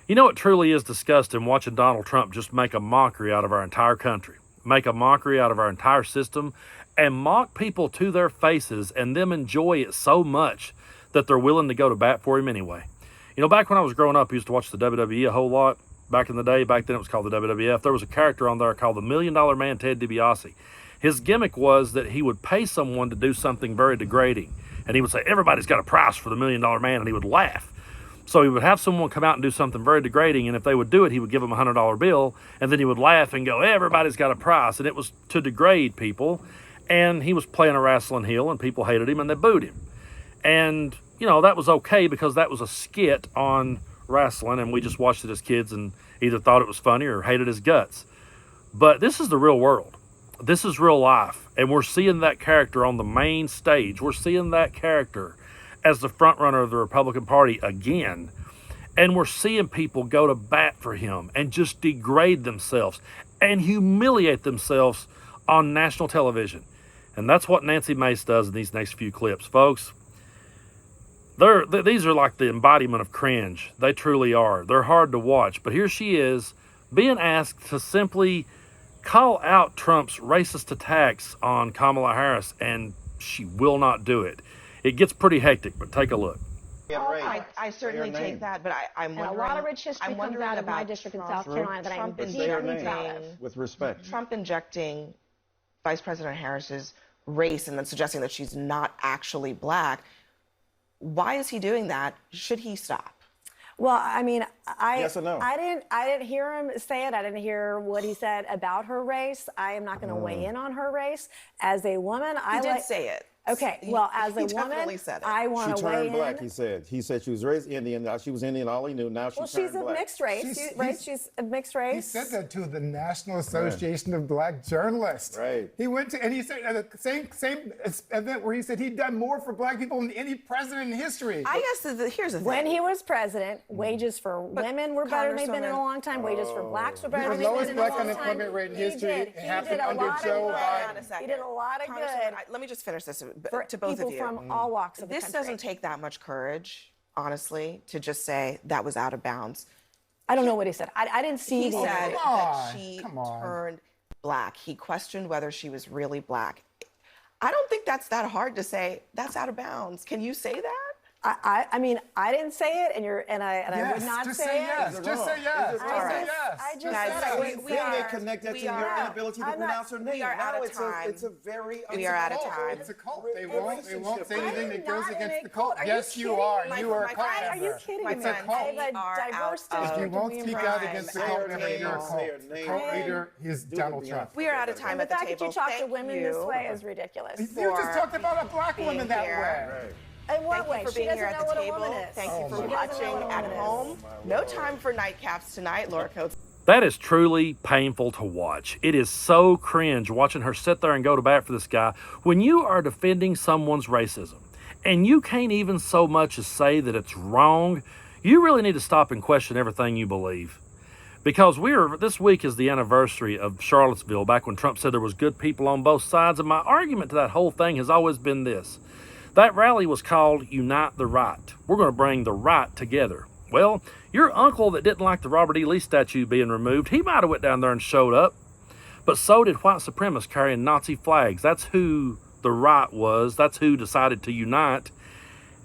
You know, it truly is disgusting watching Donald Trump just make a mockery out of our entire country, make a mockery out of our entire system, and mock people to their faces and them enjoy it so much that they're willing to go to bat for him anyway. You know, back when I was growing up, I used to watch the WWE a whole lot. Back in the day, back then it was called the WWF, there was a character on there called the $1 Million Man, Ted DiBiase. His gimmick was that he would pay someone to do something very degrading. And he would say, everybody's got a price for the $1 Million Man, and he would laugh. So he would have someone come out and do something very degrading, and if they would do it, he would give them a $100 bill, and then he would laugh and go, everybody's got a price. And it was to degrade people, and he was playing a wrestling heel, and people hated him, and they booed him. And, you know, that was okay because that was a skit on wrestling, and we just watched it as kids and either thought it was funny or hated his guts. But this is the real world. This is real life, and we're seeing that character on the main stage. We're seeing that character as the front runner of the Republican Party again. And we're seeing people go to bat for him and just degrade themselves and humiliate themselves on national television. And that's what Nancy Mace does in these next few clips, folks. These are like the embodiment of cringe. They truly are. They're hard to watch. But here she is being asked to simply call out Trump's racist attacks on Kamala Harris, and she will not do it. It gets pretty hectic, but take a look. I certainly take that, but I'm wondering. And a lot of rich history comes out of my district in South Carolina that I'm deeply proud of. With respect. Trump injecting Vice President Harris's race and then suggesting that she's not actually black. Why is he doing that? Should he stop? Well, I mean, Yes or no? I didn't hear him say it. I didn't hear what he said about her race. I am not going to weigh in on her race. As a woman, He did say it. Okay, well, as a woman, I want to weigh in. She turned black, he said. He said she was raised Indian. Now she was Indian, all he knew. Now she turned black. Well, she's a mixed race, right? She's a mixed race. He said that to the National Association of Black Journalists. Right. He went to, and he said at the same event where he said he'd done more for black people than any president in history. I guess here's the thing. When he was president, wages for women were better than they've been in a long time. Wages for blacks were better than they've been in a long time. The lowest black unemployment rate in history. It happened under Joe Biden. He did a lot of good. Let me just finish this to both of you. From all walks of the country. This doesn't take that much courage, honestly, to just say that was out of bounds. I don't know what he said. I didn't see He the said that she turned black. He questioned whether she was really black. I don't think that's that hard to say. That's out of bounds. Can you say that? I mean, I didn't say it, and I would not say it. Yes. Just say yes. We are connected to your inability to pronounce her name. We are out of time. It's a very. We are out of time. It's a cult. They won't say anything that goes against the cult. Yes, you are. You are a cult member. Are you kidding me? It's a cult. If you won't speak out against the cult member, you're a cult. The cult leader is Donald Trump. We are out of time at the table. The fact that you talk to women this way is ridiculous. You just talked about a black woman that way. In what way? Thank you for being here at the table. Thank you for watching at home. No time for nightcaps tonight, Laura Coates. That is truly painful to watch. It is so cringe watching her sit there and go to bat for this guy when you are defending someone's racism and you can't even so much as say that it's wrong. You really need to stop and question everything you believe. Because this week is the anniversary of Charlottesville, back when Trump said there was good people on both sides. And my argument to that whole thing has always been this. That rally was called Unite the Right. We're going to bring the right together. Well, your uncle that didn't like the Robert E. Lee statue being removed, he might have went down there and showed up. But so did white supremacists carrying Nazi flags. That's who the right was. That's who decided to unite.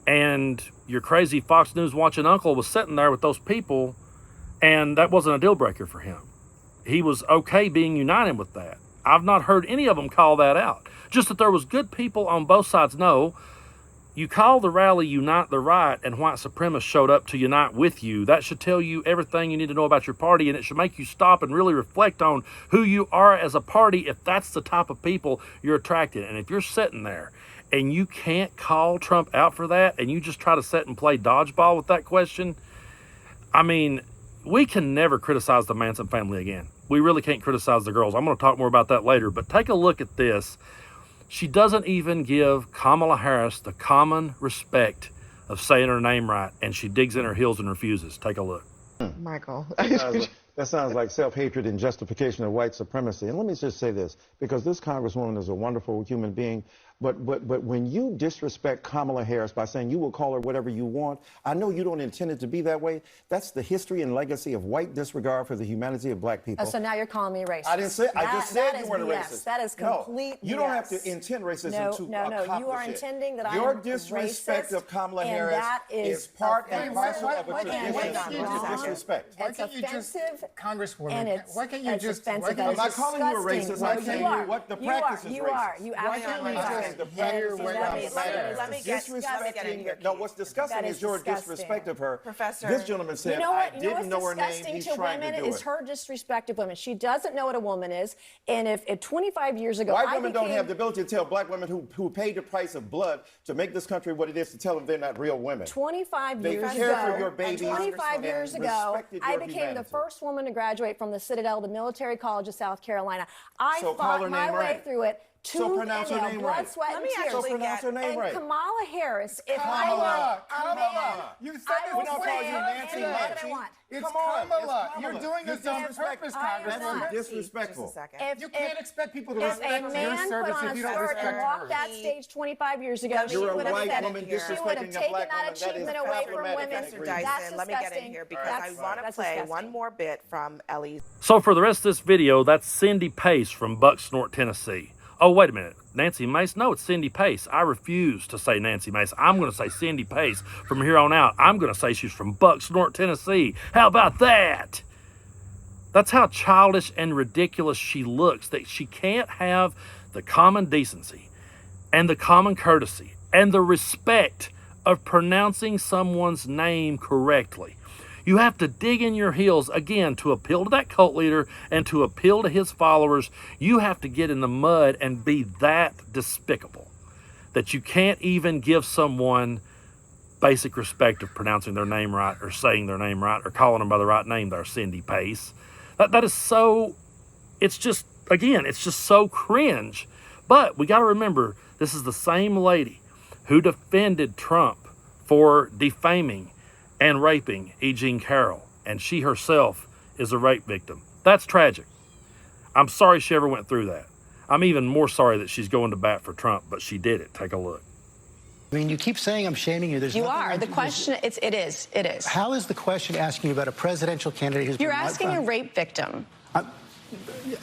And your crazy Fox News watching uncle was sitting there with those people, and that wasn't a deal breaker for him. He was okay being united with that. I've not heard any of them call that out. Just that there was good people on both sides. No. You call the rally Unite the Right and white supremacists showed up to unite with you. That should tell you everything you need to know about your party, and it should make you stop and really reflect on who you are as a party if that's the type of people you're attracted. And if you're sitting there and you can't call Trump out for that and you just try to sit and play dodgeball with that question, I mean, we can never criticize the Manson family again. We really can't criticize the girls. I'm going to talk more about that later, but take a look at this. She doesn't even give Kamala Harris the common respect of saying her name right, and she digs in her heels and refuses. Take a look. Michael. That sounds like self-hatred and justification of white supremacy. And let me just say this, because this Congresswoman is a wonderful human being, but when you disrespect Kamala Harris by saying you will call her whatever you want, I know you don't intend it to be that way. That's the history and legacy of white disregard for the humanity of black people. Oh, so now you're calling me racist. I didn't say. I just said you weren't a BS. racist. That is complete No, you don't have to intend racism to accomplish No. You are it. intending that I am Your disrespect racist, of Kamala and Harris that is part and offensive. parcel of a tradition of disrespect. Why can't you just, Congresswoman, and it's, why can't you it's just, offensive. I'm not calling you a racist. I'm saying what the practice is You racist. are. You absolutely are. The practice is Let me get in here. No, what's disgusting is your disrespect of her. Professor. This gentleman said, I didn't know her name. He's trying to do is it. her disrespect of women. She doesn't know what a woman is. And if 25 years ago, White women don't have the ability to tell black women who paid the price of blood to make this country what it is, to tell them they're not real women. 25 They years care ago, for your babies 25 years ago, respected I your became humanity. the first woman to graduate from the Citadel, the military college of South Carolina. I So call her fought my name way right. through it. So pronounce her name blood, right. sweat, Let and me tears. actually So pronounce her name and right. Kamala Harris, if I Kamala, were a man, Kamala. You said I this will before. say you Nancy anything that I Mace. want. It's Come on, Kamala. it's You're Kamala. doing this You're on purpose, Congresswoman. That's disrespectful. Just a second. You can't expect people to If respect a your man service put on if a you don't skirt respect and walked hers. that stage 25 years ago, she You're a would have white said woman it. She would have disrespecting a taken black that woman. That is achievement away from problematic. women. Professor That's Dyson, let me get in disgusting. here because That's- I want to that's play disgusting. one more bit from Ellie's. So for the rest of this video, that's Cindy Pace from Bucksnort, Tennessee. Oh, wait a minute. Nancy Mace? No, it's Cindy Pace. I refuse to say Nancy Mace. I'm going to say Cindy Pace from here on out. I'm going to say she's from Bucksnort, Tennessee. How about that? That's how childish and ridiculous she looks, that she can't have the common decency and the common courtesy and the respect of pronouncing someone's name correctly. You have to dig in your heels again to appeal to that cult leader and to appeal to his followers. You have to get in the mud and be that despicable that you can't even give someone basic respect of pronouncing their name right or saying their name right or calling them by the right name there, Cindy Pace. That is so, it's just so cringe. But we got to remember, this is the same lady who defended Trump for defaming and raping E. Jean Carroll, and she herself is a rape victim. That's tragic. I'm sorry she ever went through that. I'm even more sorry that she's going to bat for Trump, but she did it. Take a look. I mean, you keep saying I'm shaming you. There's You nothing are. The question, it is. How is the question asking you about a presidential candidate who's You're been asking a rape victim.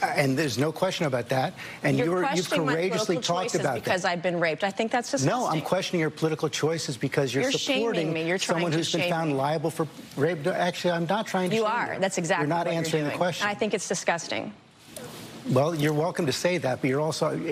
And there's no question about that. And You're you've questioning my courageously political talked choices about because that. I've been raped. I think that's disgusting. No, I'm questioning your political choices because you're supporting shaming me. You're trying someone to who's been shame found me. liable for rape. Actually, I'm not trying to You shame are. you. That's exactly You're not what answering you're the doing. question. And I think it's disgusting. Well, you're welcome to say that, but you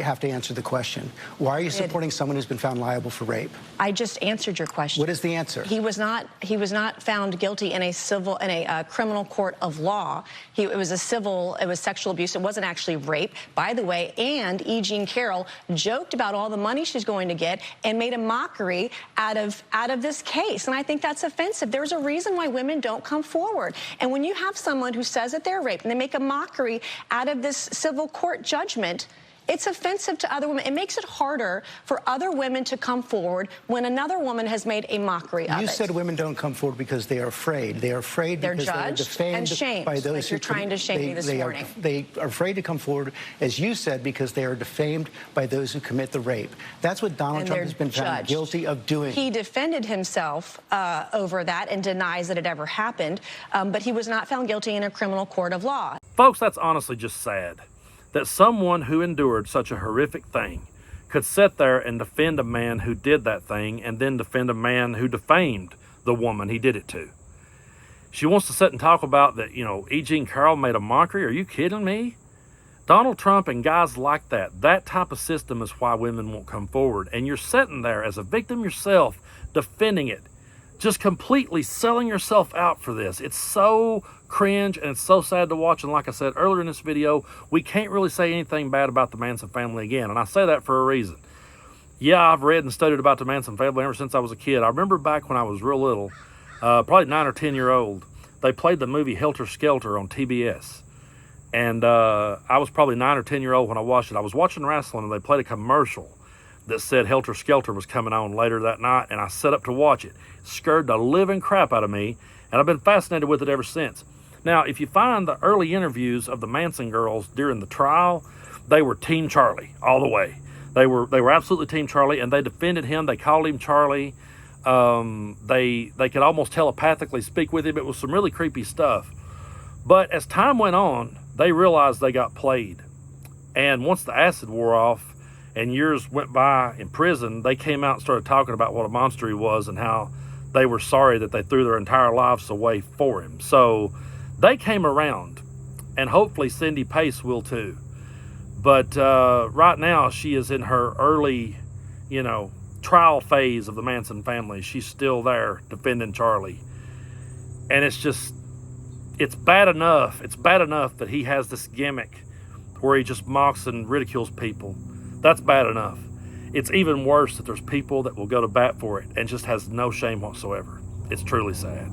have to answer the question. Why are you supporting someone who's been found liable for rape? I just answered your question. What is the answer? He was not found guilty in a criminal court of law. It was sexual abuse. It wasn't actually rape, by the way. And E. Jean Carroll joked about all the money she's going to get and made a mockery out of this case. And I think that's offensive. There's a reason why women don't come forward. And when you have someone who says that they're raped and they make a mockery out of this civil court judgment, it's offensive to other women. It makes it harder for other women to come forward when another woman has made a mockery of it. You said women don't come forward because they are afraid. They are afraid because they are judged defamed and shamed, by those like who you're trying to shame me this morning. They are afraid to come forward, as you said, because they are defamed by those who commit the rape. That's what Donald And Trump they're has been found judged. guilty of doing. He defended himself over that and denies that it ever happened, but he was not found guilty in a criminal court of law. Folks, that's honestly just sad that someone who endured such a horrific thing could sit there and defend a man who did that thing and then defend a man who defamed the woman he did it to. She wants to sit and talk about that, E. Jean Carroll made a mockery. Are you kidding me? Donald Trump and guys like that type of system is why women won't come forward. And you're sitting there as a victim yourself, defending it, just completely selling yourself out for this. It's so cringe and it's so sad to watch. And like I said earlier in this video, we can't really say anything bad about the Manson family again. And I say that for a reason. Yeah, I've read and studied about the Manson family ever since I was a kid. I remember back when I was real little, probably 9 or 10 year old, they played the movie Helter Skelter on TBS. And I was probably 9 or 10 year old when I watched it. I was watching wrestling and they played a commercial that said Helter Skelter was coming on later that night, and I set up to watch it. It scared the living crap out of me, and I've been fascinated with it ever since. Now, if you find the early interviews of the Manson girls during the trial, they were Team Charlie all the way. They were absolutely Team Charlie, and they defended him. They called him Charlie. They could almost telepathically speak with him. It was some really creepy stuff. But as time went on, they realized they got played. And once the acid wore off and years went by in prison, they came out and started talking about what a monster he was and how they were sorry that they threw their entire lives away for him. So they came around, and hopefully Cindy Pace will too. But right now, she is in her early, trial phase of the Manson family. She's still there defending Charlie. And it's bad enough. It's bad enough that he has this gimmick where he just mocks and ridicules people. That's bad enough. It's even worse that there's people that will go to bat for it and just has no shame whatsoever. It's truly sad.